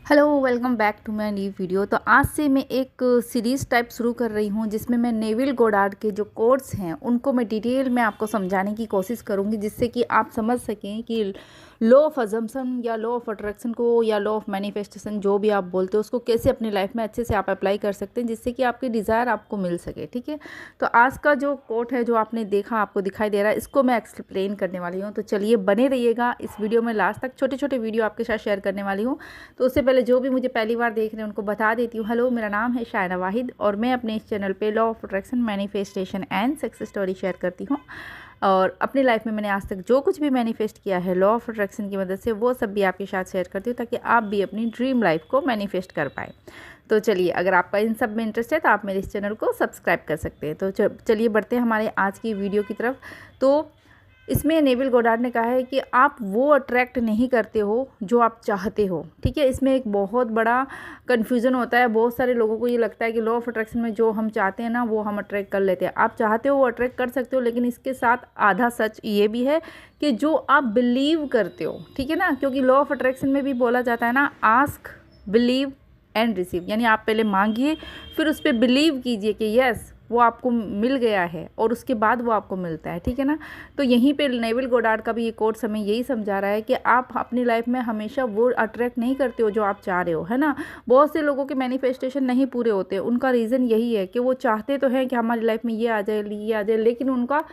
Hello welcome back to my new video. तो आज से मैं एक सीरीज़ टाइप शुरू कर रही हूँ जिसमें मैं नेविल गोडार्ड के जो कोट्स हैं उनको मैं डिटेल में आपको समझाने की कोशिश करूँगी, जिससे कि आप समझ सकें कि लॉ ऑफ अजम्पशन या लॉ ऑफ अट्रैक्शन को या लॉ ऑफ मैनिफेस्टेशन जो भी आप बोलते हो उसको कैसे अपनी लाइफ में अच्छे से आप अप्लाई कर सकते हैं, जिससे कि आपकी डिज़ायर आपको मिल सके। ठीक है, तो आज का जो कोट है जो आपने देखा आपको दिखाई दे रहा है, इसको मैं एक्सप्लेन करने वाली हूँ। तो चलिए बने रहिएगा इस वीडियो में लास्ट तक। छोटे छोटे वीडियो आपके साथ शेयर करने वाली हूँ। तो उससे पहले जो भी मुझे पहली बार देख रहे हैं उनको बता देती हूँ, हेलो मेरा नाम है शायना वाहिद और मैं अपने इस चैनल पे law of attraction, manifestation and success story share करती हूँ। और अपनी लाइफ में मैंने आज तक जो कुछ भी मैनिफेस्ट किया है लॉ ऑफ अट्रैक्शन की मदद से, वो सब भी आपके साथ शेयर करती हूँ ताकि आप भी अपनी ड्रीम लाइफ को मैनिफेस्ट कर पाए। तो चलिए, अगर आपका इन सब में इंटरेस्ट है तो आप मेरे इस चैनल को सब्सक्राइब कर सकते हैं। तो चलिए बढ़ते हैं हमारे आज की वीडियो की तरफ। तो इसमें नेविल गोडार्ड ने कहा है कि आप वो अट्रैक्ट नहीं करते हो जो आप चाहते हो। ठीक है, इसमें एक बहुत बड़ा कन्फ्यूज़न होता है। बहुत सारे लोगों को ये लगता है कि लॉ ऑफ अट्रैक्शन में जो हम चाहते हैं ना वो हम अट्रैक्ट कर लेते हैं। आप चाहते हो वो अट्रैक्ट कर सकते हो, लेकिन इसके साथ आधा सच ये भी है कि जो आप बिलीव करते हो, ठीक है ना, क्योंकि लॉ ऑफ अट्रैक्शन में भी बोला जाता है ना, आस्क, बिलीव एंड रिसीव, यानी आप पहले मांगिए फिर उस पर बिलीव कीजिए कि यस वो आपको मिल गया है और उसके बाद वो आपको मिलता है। ठीक है ना, तो यहीं पे नेविल गोडार्ड का भी ये कोट्स हमें यही समझा रहा है कि आप अपनी लाइफ में हमेशा वो अट्रैक्ट नहीं करते हो जो आप चाह रहे हो, है ना। बहुत से लोगों के मैनिफेस्टेशन नहीं पूरे होते, उनका रीज़न यही है कि वो चाहते तो हैं कि हमारी लाइफ में ये आ जाए, लेकिन उनका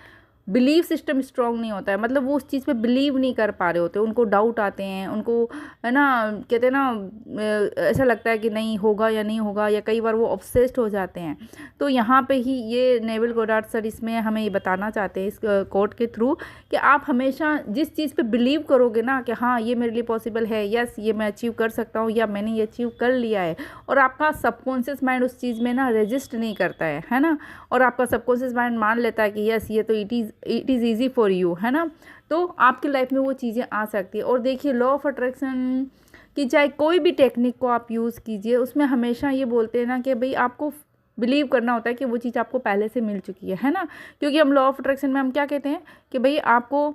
बिलीव सिस्टम स्ट्रांग नहीं होता है। मतलब वो उस चीज़ पे बिलीव नहीं कर पा रहे होते, उनको डाउट आते हैं, उनको है ना, कहते हैं ना, ऐसा लगता है कि नहीं होगा या नहीं होगा, या कई बार वो ऑब्सेस्ड हो जाते हैं। तो यहाँ पे ही ये नेविल गोडार्ड सर इसमें हमें ये बताना चाहते हैं इस कोट के थ्रू कि आप हमेशा जिस चीज़ पे बिलीव करोगे ना कि हाँ ये मेरे लिए पॉसिबल है, यस ये मैं अचीव कर सकता हूँ या मैंने ये अचीव कर लिया है, और आपका सबकॉन्शियस माइंड उस चीज़ में ना रेजिस्ट नहीं करता है ना, और आपका सबकॉन्शियस माइंड मान लेता है कि यस ये तो it is easy for you, है ना, तो आपकी लाइफ में वो चीज़ें आ सकती है। और देखिए लॉ ऑफ अट्रैक्शन की चाहे कोई भी टेक्निक को आप यूज़ कीजिए, उसमें हमेशा ये बोलते हैं ना कि भाई आपको बिलीव करना होता है कि वो चीज़ आपको पहले से मिल चुकी है ना। क्योंकि हम लॉ ऑफ अट्रैक्शन में हम क्या कहते हैं कि भाई आपको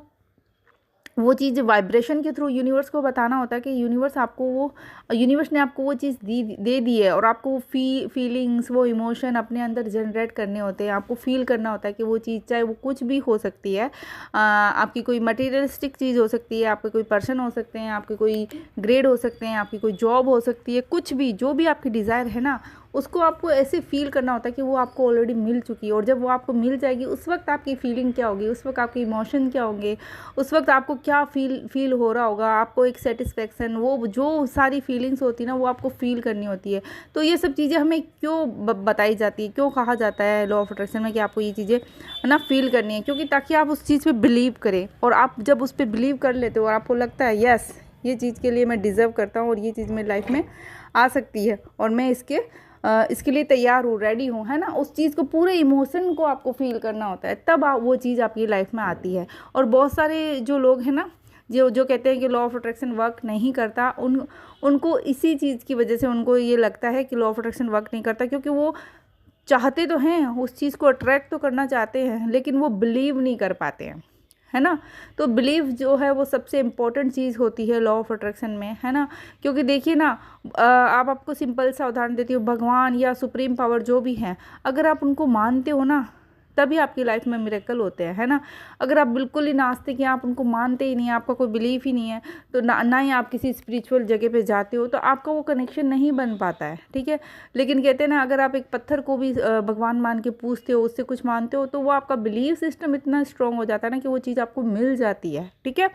वो चीज़ वाइब्रेशन के थ्रू यूनिवर्स को बताना होता है कि यूनिवर्स ने आपको वो चीज़ दे दी है, और आपको वो फीलिंग्स, वो इमोशन अपने अंदर जनरेट करने होते हैं। आपको फील करना होता है कि वो चीज़ चाहे वो कुछ भी हो सकती है, आपकी कोई मटेरियलिस्टिक चीज़ हो सकती है, आपके कोई पर्सन हो सकते हैं, आपके कोई ग्रेड हो सकते हैं, आपकी कोई जॉब हो सकती है, कुछ भी जो भी आपकी डिज़ायर है ना, उसको आपको ऐसे फील करना होता है कि वो आपको ऑलरेडी मिल चुकी है। और जब वो आपको मिल जाएगी उस वक्त आपकी फीलिंग क्या होगी, उस वक्त आपके इमोशन क्या होंगे, उस वक्त आपको क्या फील हो रहा होगा, आपको एक सेटिस्फेक्शन, वो जो सारी फीलिंग्स होती है ना वो आपको फील करनी होती है। तो ये सब चीज़ें हमें क्यों बताई जाती है, क्यों कहा जाता है लॉ ऑफ अट्रैक्शन में कि आपको ये चीज़ें ना फील करनी है, क्योंकि ताकि आप उस चीज़ पे बिलीव करें। और आप जब उस पर बिलीव कर लेते हो और आपको लगता है यस ये चीज़ के लिए मैं डिज़र्व करता हूँ और ये चीज़ मेरी लाइफ में आ सकती है और मैं इसके लिए तैयार हूँ, रेडी हूँ, है ना, उस चीज़ को पूरे इमोशन को आपको फील करना होता है, तब वो चीज़ आपकी लाइफ में आती है। और बहुत सारे जो लोग हैं ना जो कहते हैं कि लॉ ऑफ अट्रैक्शन वर्क नहीं करता, उनको इसी चीज़ की वजह से उनको ये लगता है कि लॉ ऑफ अट्रैक्शन वर्क नहीं करता, क्योंकि वो चाहते तो हैं, उस चीज़ को अट्रैक्ट तो करना चाहते हैं, लेकिन वो बिलीव नहीं कर पाते हैं, है ना। तो बिलीव जो है वो सबसे इम्पोर्टेंट चीज़ होती है लॉ ऑफ अट्रैक्शन में, है ना। क्योंकि देखिए ना, आपको सिंपल सा उदाहरण देती हूँ, भगवान या सुप्रीम पावर जो भी हैं, अगर आप उनको मानते हो ना तभी आपकी लाइफ में मिरेकल होते हैं, है ना। अगर आप बिल्कुल ही नास्तिक हैं, आप उनको मानते ही नहीं, आपका कोई बिलीफ ही नहीं है, तो ना ही आप किसी स्पिरिचुअल जगह पे जाते हो, तो आपका वो कनेक्शन नहीं बन पाता है। ठीक है, लेकिन कहते हैं ना, अगर आप एक पत्थर को भी भगवान मान के पूछते हो, उससे कुछ मानते हो, तो वो आपका बिलीफ सिस्टम इतना स्ट्रांग हो जाता है ना कि वो चीज़ आपको मिल जाती है। ठीक है,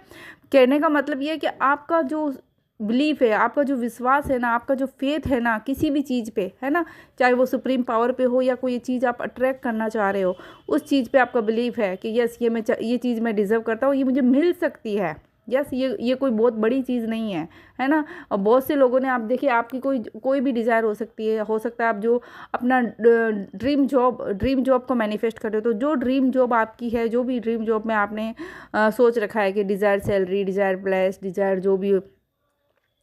कहने का मतलब ये है कि आपका जो बिलीफ है, आपका जो विश्वास है ना, आपका जो फेथ है ना किसी भी चीज़ पे, है ना, चाहे वो सुप्रीम पावर पे हो या कोई चीज़ आप अट्रैक्ट करना चाह रहे हो, उस चीज़ पे आपका बिलीफ है कि यस ये चीज़ मैं डिज़र्व करता हूँ, ये मुझे मिल सकती है, यस ये कोई बहुत बड़ी चीज़ नहीं है ना। और बहुत से लोगों ने, आप देखिए, आपकी कोई भी डिज़ायर हो सकती है, हो सकता है आप जो अपना ड्रीम जॉब को मैनिफेस्ट कर रहे हो, तो जो ड्रीम जॉब आपकी है, जो भी ड्रीम जॉब में आपने सोच रखा है कि desire salary, desire place, desire जो भी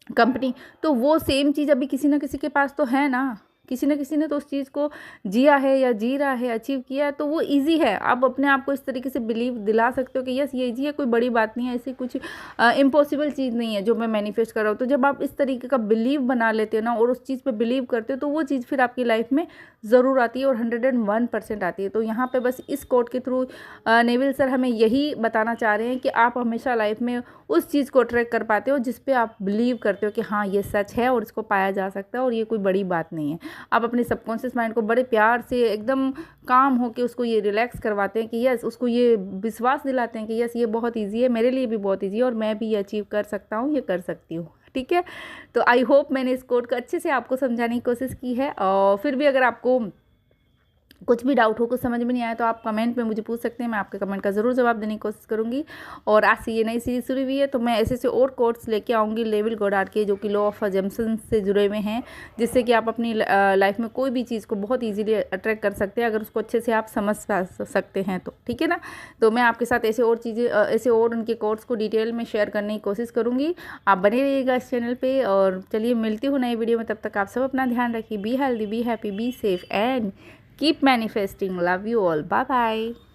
कंपनी, तो वो सेम चीज़ अभी किसी ना किसी के पास तो है ना, किसी न किसी ने तो उस चीज़ को जिया है या जी रहा है, अचीव किया है, तो वो ईज़ी है। आप अपने आप को इस तरीके से बिलीव दिला सकते हो कि यस ये ईज़ी है, कोई बड़ी बात नहीं है, ऐसी कुछ इम्पॉसिबल चीज़ नहीं है जो मैं मैनिफेस्ट कर रहा हूँ। तो जब आप इस तरीके का बिलीव बना लेते हो ना और उस चीज़ पे बिलीव करते हो, तो वो चीज़ फिर आपकी लाइफ में ज़रूर आती है और 101% आती है। तो यहाँ पे बस इस कोट के थ्रू नेविल सर हमें यही बताना चाह रहे हैं कि आप हमेशा लाइफ में उस चीज़ को अट्रैक्ट कर पाते हो जिस पे आप बिलीव करते हो कि हाँ ये सच है और इसको पाया जा सकता है और ये कोई बड़ी बात नहीं है। आप अपने सबकॉन्शियस माइंड को बड़े प्यार से एकदम काम होके उसको ये रिलैक्स करवाते हैं कि यस, उसको ये विश्वास दिलाते हैं कि यस ये बहुत ईजी है, मेरे लिए भी बहुत ईजी है और मैं भी ये अचीव कर सकता हूँ, ये कर सकती हूँ। ठीक है, तो आई होप मैंने इस कोड को अच्छे से आपको समझाने की कोशिश की है। और फिर भी अगर आपको कुछ भी डाउट हो, कुछ समझ में नहीं आया, तो आप कमेंट में मुझे पूछ सकते हैं, मैं आपके कमेंट का ज़रूर जवाब देने की कोशिश करूँगी। और आज से ये नई सीरीज शुरू हुई है तो मैं ऐसे और कोट्स लेके आऊँगी नेविल गोडार्ड के, जो कि लॉ ऑफ अजम्पशन से जुड़े हुए हैं, जिससे कि आप अपनी लाइफ में कोई भी चीज़ को बहुत ईजीली अट्रैक्ट कर सकते हैं अगर उसको अच्छे से आप समझ सकते हैं तो। ठीक है ना, तो मैं आपके साथ ऐसे और चीज़ें ऐसे और उनके कोट्स को डिटेल में शेयर करने की कोशिश करूँगी। आप बने रहिएगा इस चैनल पर। और चलिए मिलती हूँ नई वीडियो में, तब तक आप सब अपना ध्यान रखिए। Be healthy, be happy, be safe and keep manifesting. Love you all. Bye bye.